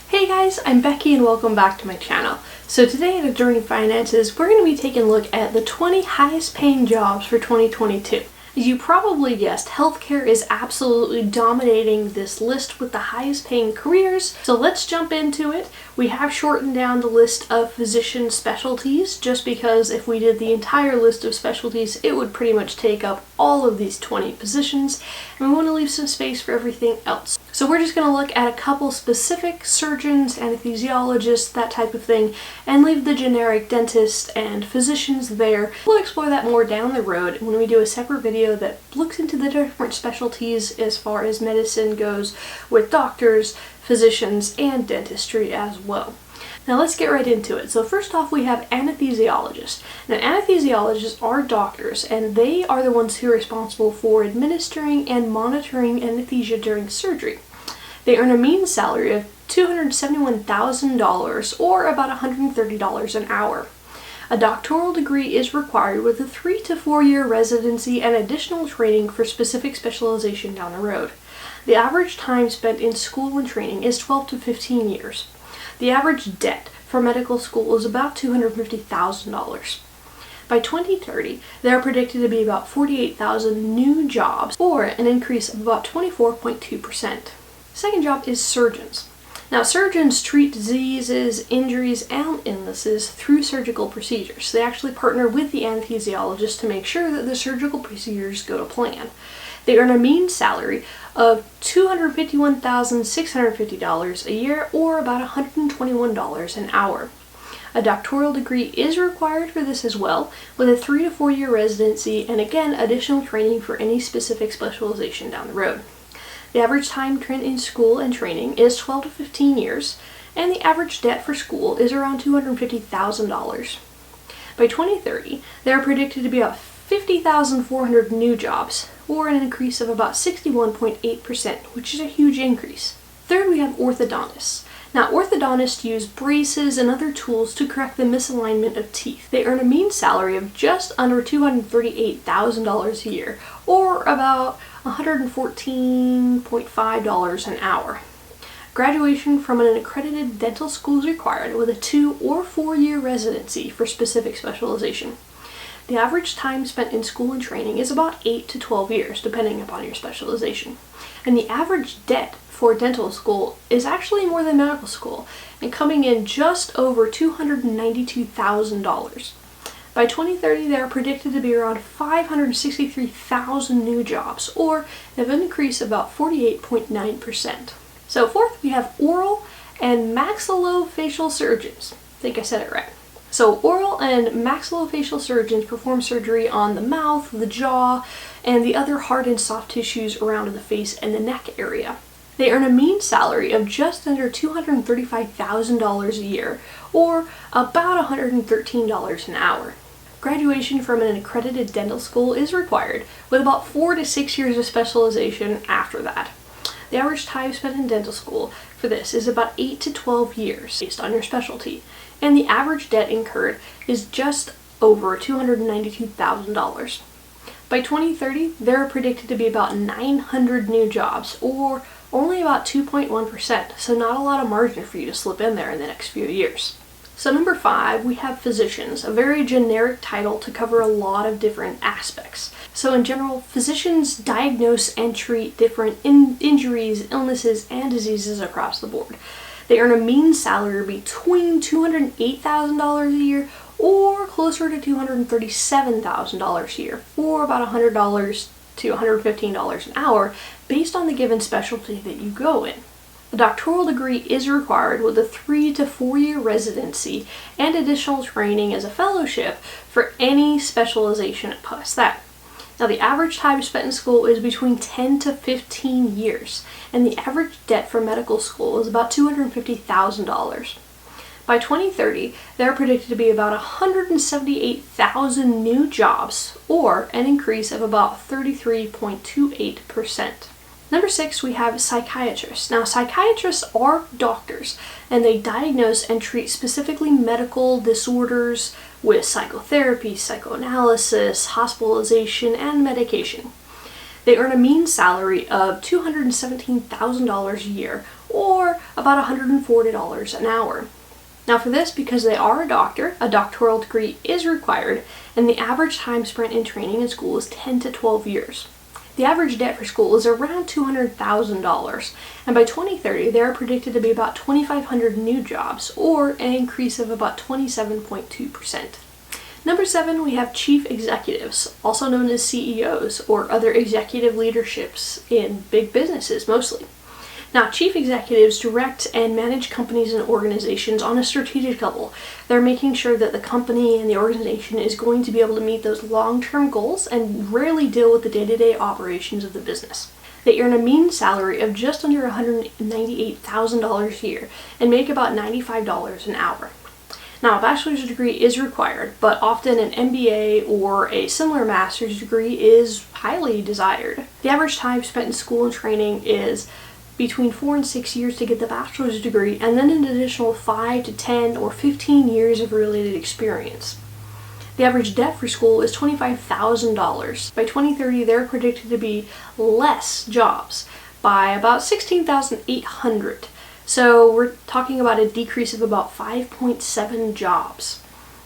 Hey guys, I'm Becky and welcome back to my channel. So today at Journey Finances, we're going to be taking a look at the 20 highest paying jobs for 2022. As you probably guessed, healthcare is absolutely dominating this list with the highest paying careers. So let's jump into it. We have shortened down the list of physician specialties just because if we did the entire list of specialties, it would pretty much take up all of these 20 positions, and we want to leave some space for everything else. So we're just going to look at a couple specific surgeons, anesthesiologists, that type of thing, and leave the generic dentists and physicians there. We'll explore that more down the road when we do a separate video that looks into the different specialties as far as medicine goes with doctors, physicians, and dentistry as well. Now let's get right into it. So first off, we have anesthesiologists. Now anesthesiologists are doctors, and they are the ones who are responsible for administering and monitoring anesthesia during surgery. They earn a mean salary of $271,000 or about $130 an hour. A doctoral degree is required with a 3 to 4 year residency and additional training for specific specialization down the road. The average time spent in school and training is 12 to 15 years. The average debt for medical school is about $250,000. By 2030, there are predicted to be about 48,000 new jobs, or an increase of about 24.2%. Second job is surgeons. Now, surgeons treat diseases, injuries, and illnesses through surgical procedures. They actually partner with the anesthesiologist to make sure that the surgical procedures go to plan. They earn a mean salary of $251,650 a year, or about $121 an hour. A doctoral degree is required for this as well, with a 3 to 4 year residency and again additional training for any specific specialization down the road. The average time spent in school and training is 12 to 15 years, and the average debt for school is around $250,000. By 2030, there are predicted to be about 50,400 new jobs, or an increase of about 61.8%, which is a huge increase. Third, we have orthodontists. Now, orthodontists use braces and other tools to correct the misalignment of teeth. They earn a mean salary of just under $238,000 a year, or about $114.5 an hour. Graduation from an accredited dental school is required with a 2 or 4 year residency for specific specialization. The average time spent in school and training is about 8 to 12 years, depending upon your specialization. And the average debt for dental school is actually more than medical school, and coming in just over $292,000. By 2030, there are predicted to be around 563,000 new jobs, or an increase of about 48.9%. So fourth, we have oral and maxillofacial surgeons. I think I said it right. So oral and maxillofacial surgeons perform surgery on the mouth, the jaw, and the other hard and soft tissues around the face and the neck area. They earn a mean salary of just under $235,000 a year, or about $113 an hour. Graduation from an accredited dental school is required, with about 4 to 6 years of specialization after that. The average time spent in dental school for this is about 8 to 12 years, based on your specialty, and the average debt incurred is just over $292,000. By 2030, there are predicted to be about 900 new jobs, or only about 2.1%, so not a lot of margin for you to slip in there in the next few years. So number 5, we have physicians, a very generic title to cover a lot of different aspects. So in general, physicians diagnose and treat different injuries, illnesses, and diseases across the board. They earn a mean salary between $208,000 a year or closer to $237,000 a year, or about $100 to $115 an hour based on the given specialty that you go in. A doctoral degree is required with a 3 to 4 year residency and additional training as a fellowship for any specialization past that. Now, the average time spent in school is between 10 to 15 years, and the average debt for medical school is about $250,000. By 2030, there are predicted to be about 178,000 new jobs, or an increase of about 33.28%. Number 6, we have psychiatrists. Now, psychiatrists are doctors, and they diagnose and treat specifically medical disorders with psychotherapy, psychoanalysis, hospitalization, and medication. They earn a mean salary of $217,000 a year, or about $140 an hour. Now for this, because they are a doctor, a doctoral degree is required, and the average time spent in training in school is 10 to 12 years. The average debt for school is around $200,000, and by 2030 there are predicted to be about 2,500 new jobs, or an increase of about 27.2%. Number 7, we have chief executives, also known as CEOs, or other executive leaderships in big businesses mostly. Now, chief executives direct and manage companies and organizations on a strategic level. They're making sure that the company and the organization is going to be able to meet those long-term goals and rarely deal with the day-to-day operations of the business. They earn a mean salary of just under $198,000 a year and make about $95 an hour. Now, a bachelor's degree is required, but often an MBA or a similar master's degree is highly desired. The average time spent in school and training is between 4 and 6 years to get the bachelor's degree, and then an additional 5 to 10 or 15 years of related experience. The average debt for school is $25,000. By 2030, there are predicted to be less jobs by about 16,800. So we're talking about a decrease of about 5.7 jobs.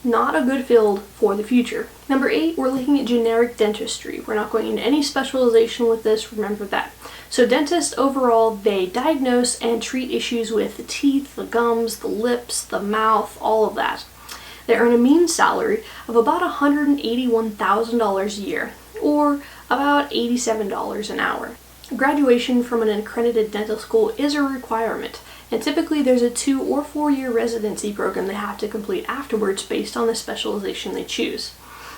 Not a good field for the future. Number 8, we're looking at generic dentistry. We're not going into any specialization with this, remember that. So dentists overall, they diagnose and treat issues with the teeth, the gums, the lips, the mouth, all of that. They earn a mean salary of about $181,000 a year, or about $87 an hour. Graduation from an accredited dental school is a requirement, and typically there's a 2 or 4 year residency program they have to complete afterwards based on the specialization they choose.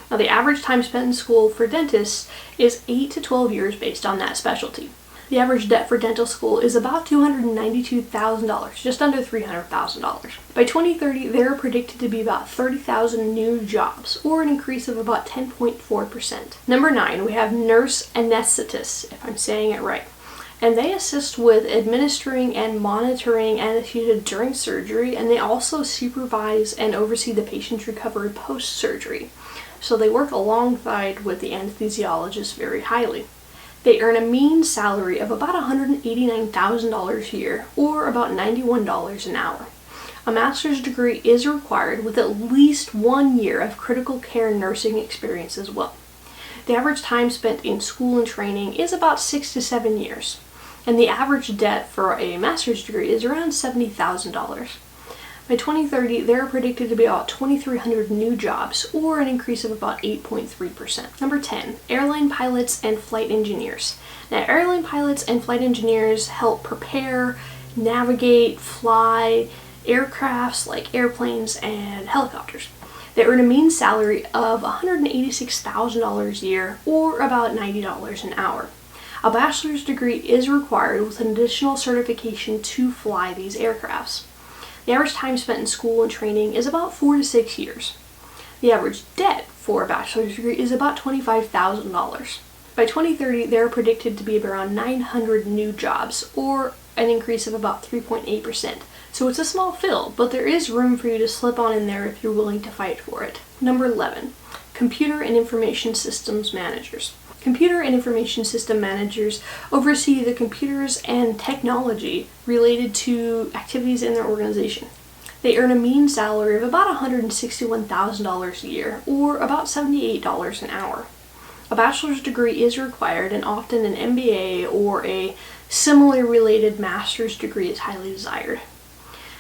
Now, the average time spent in school for dentists is 8 to 12 years based on that specialty. The average debt for dental school is about $292,000, just under $300,000. By 2030, there are predicted to be about 30,000 new jobs, or an increase of about 10.4%. Number 9, we have nurse anesthetists, if I'm saying it right. And they assist with administering and monitoring anesthesia during surgery, and they also supervise and oversee the patient's recovery post-surgery. So they work alongside with the anesthesiologists very highly. They earn a mean salary of about $189,000 a year, or about $91 an hour. A master's degree is required with at least 1 year of critical care nursing experience as well. The average time spent in school and training is about 6 to 7 years, and the average debt for a master's degree is around $70,000. By 2030, there are predicted to be about 2,300 new jobs, or an increase of about 8.3%. Number 10, airline pilots and flight engineers. Now, airline pilots and flight engineers help prepare, navigate, fly aircrafts like airplanes and helicopters. They earn a mean salary of $186,000 a year, or about $90 an hour. A bachelor's degree is required with an additional certification to fly these aircrafts. The average time spent in school and training is about 4 to 6 years. The average debt for a bachelor's degree is about $25,000. By 2030, there are predicted to be around 900 new jobs, or an increase of about 3.8%. So it's a small field, but there is room for you to slip on in there if you're willing to fight for it. Number 11, computer and information systems managers. Computer and information system managers oversee the computers and technology related to activities in their organization. They earn a mean salary of about $161,000 a year, or about $78 an hour. A bachelor's degree is required, and often an MBA or a similarly related master's degree is highly desired.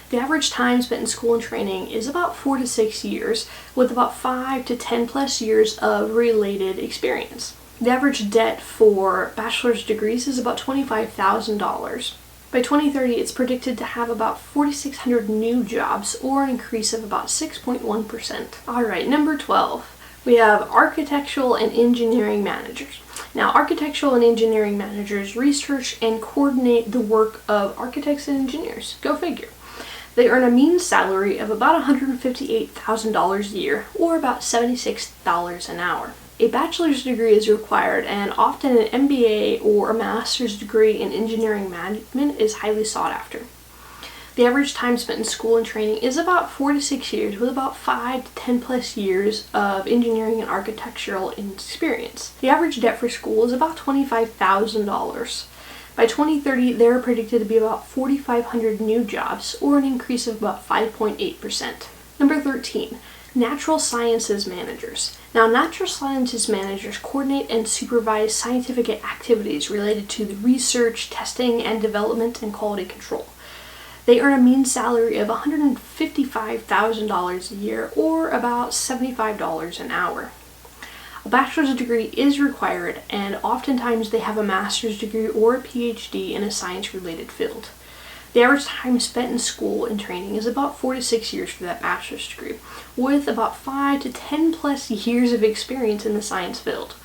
The average time spent in school and training is about 4 to 6 years, with about 5 to 10 plus years of related experience. The average debt for bachelor's degrees is about $25,000. By 2030, it's predicted to have about 4,600 new jobs, or an increase of about 6.1%. Alright, number 12, we have architectural and engineering managers. Now, architectural and engineering managers research and coordinate the work of architects and engineers. Go figure. They earn a mean salary of about $158,000 a year, or about $76 an hour. A bachelor's degree is required, and often an MBA or a master's degree in engineering management is highly sought after. The average time spent in school and training is about 4 to 6 years, with about 5 to 10 plus years of engineering and architectural experience. The average debt for school is about $25,000. By 2030, there are predicted to be about 4,500 new jobs, or an increase of about 5.8%. Number 13, natural sciences managers. Now, natural sciences managers coordinate and supervise scientific activities related to the research, testing, and development and quality control. They earn a mean salary of $155,000 a year, or about $75 an hour. A bachelor's degree is required, and oftentimes they have a master's degree or a PhD in a science-related field. The average time spent in school and training is about 4 to 6 years for that bachelor's degree, with about 5 to 10 plus years of experience in the science field.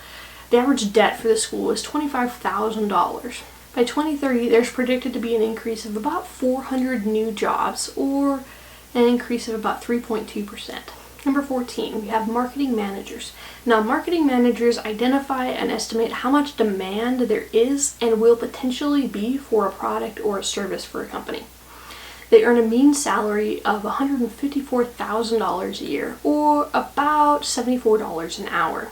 The average debt for the school is $25,000. By 2030, there's predicted to be an increase of about 400 new jobs, or an increase of about 3.2%. Number 14, we have marketing managers. Now, marketing managers identify and estimate how much demand there is and will potentially be for a product or a service for a company. They earn a mean salary of $154,000 a year, or about $74 an hour.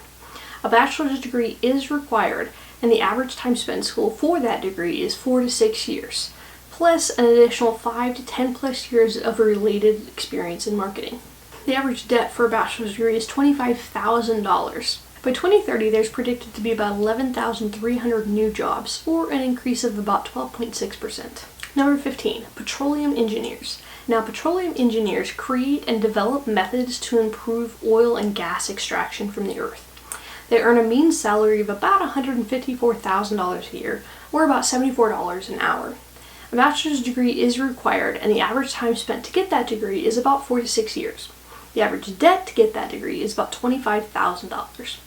A bachelor's degree is required, and the average time spent in school for that degree is 4 to 6 years, plus an additional 5 to 10 plus years of related experience in marketing. The average debt for a bachelor's degree is $25,000. By 2030, there's predicted to be about 11,300 new jobs, or an increase of about 12.6%. Number 15, petroleum engineers. Now, petroleum engineers create and develop methods to improve oil and gas extraction from the earth. They earn a mean salary of about $154,000 a year, or about $74 an hour. A bachelor's degree is required, and the average time spent to get that degree is about 4 to 6 years. The average debt to get that degree is about $25,000.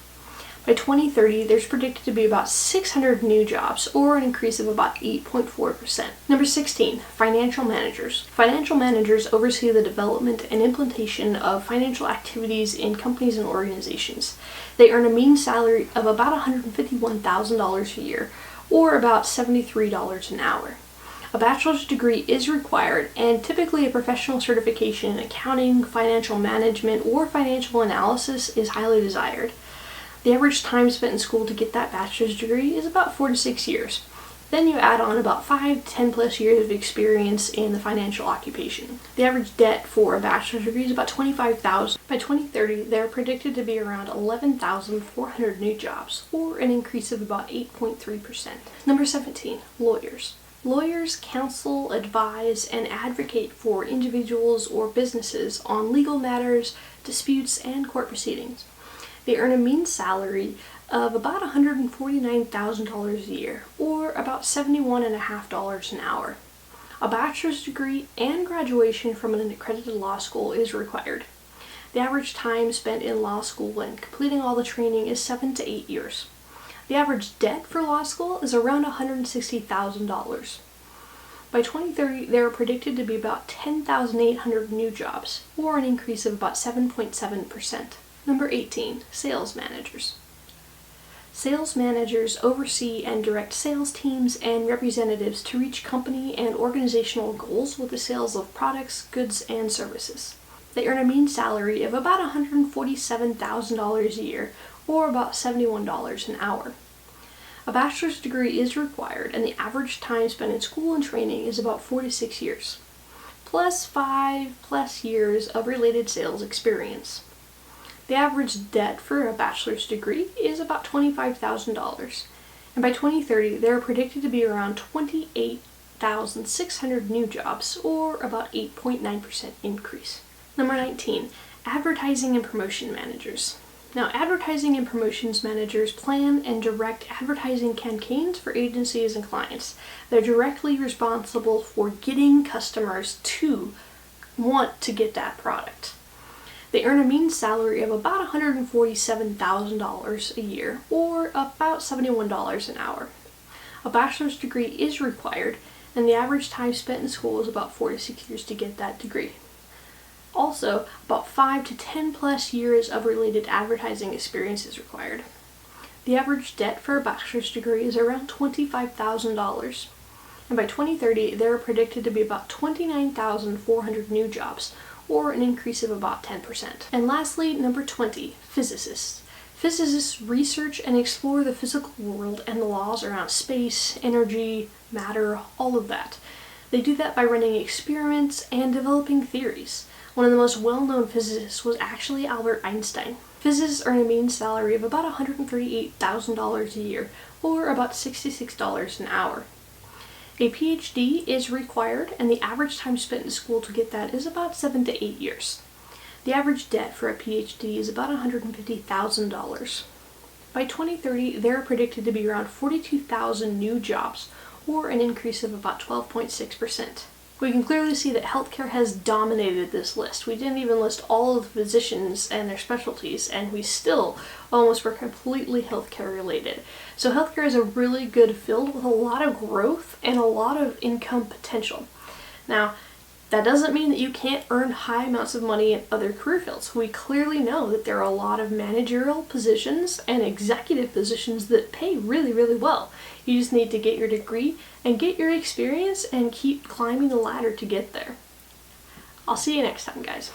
By 2030, there's predicted to be about 600 new jobs, or an increase of about 8.4%. Number 16, financial managers. Financial managers oversee the development and implementation of financial activities in companies and organizations. They earn a mean salary of about $151,000 a year, or about $73 an hour. A bachelor's degree is required, and typically a professional certification in accounting, financial management, or financial analysis is highly desired. The average time spent in school to get that bachelor's degree is about 4 to 6 years. Then you add on about 5 to 10 plus years of experience in the financial occupation. The average debt for a bachelor's degree is about $25,000. By 2030, there are predicted to be around 11,400 new jobs, or an increase of about 8.3%. Number 17, lawyers. Lawyers counsel, advise, and advocate for individuals or businesses on legal matters, disputes, and court proceedings. They earn a mean salary of about $149,000 a year, or about $71.50 an hour. A bachelor's degree and graduation from an accredited law school is required. The average time spent in law school and completing all the training is 7 to 8 years. The average debt for law school is around $160,000. By 2030, there are predicted to be about 10,800 new jobs, or an increase of about 7.7%. Number 18, sales managers. Sales managers oversee and direct sales teams and representatives to reach company and organizational goals with the sales of products, goods, and services. They earn a mean salary of about $147,000 a year, or about $71 an hour. A bachelor's degree is required, and the average time spent in school and training is about 4 to 6 years, plus 5 plus years of related sales experience. The average debt for a bachelor's degree is about $25,000, and by 2030, there are predicted to be around 28,600 new jobs, or about 8.9% increase. Number 19, advertising and promotion managers. Now, advertising and promotions managers plan and direct advertising campaigns for agencies and clients. They're directly responsible for getting customers to want to get that product. They earn a mean salary of about $147,000 a year, or about $71 an hour. A bachelor's degree is required, and the average time spent in school is about 4 to 6 years to get that degree. Also, about 5 to 10 plus years of related advertising experience is required. The average debt for a bachelor's degree is around $25,000. And by 2030, there are predicted to be about 29,400 new jobs, or an increase of about 10%. And lastly, number 20, physicists. Physicists research and explore the physical world and the laws around space, energy, matter, all of that. They do that by running experiments and developing theories. One of the most well-known physicists was actually Albert Einstein. Physicists earn a mean salary of about $138,000 a year, or about $66 an hour. A PhD is required, and the average time spent in school to get that is about 7 to 8 years. The average debt for a PhD is about $150,000. By 2030, there are predicted to be around 42,000 new jobs, or an increase of about 12.6%. We can clearly see that healthcare has dominated this list. We didn't even list all of the physicians and their specialties, and we still almost were completely healthcare related. So healthcare is a really good field with a lot of growth and a lot of income potential. Now, that doesn't mean that you can't earn high amounts of money in other career fields. We clearly know that there are a lot of managerial positions and executive positions that pay really, really well. You just need to get your degree and get your experience and keep climbing the ladder to get there. I'll see you next time, guys.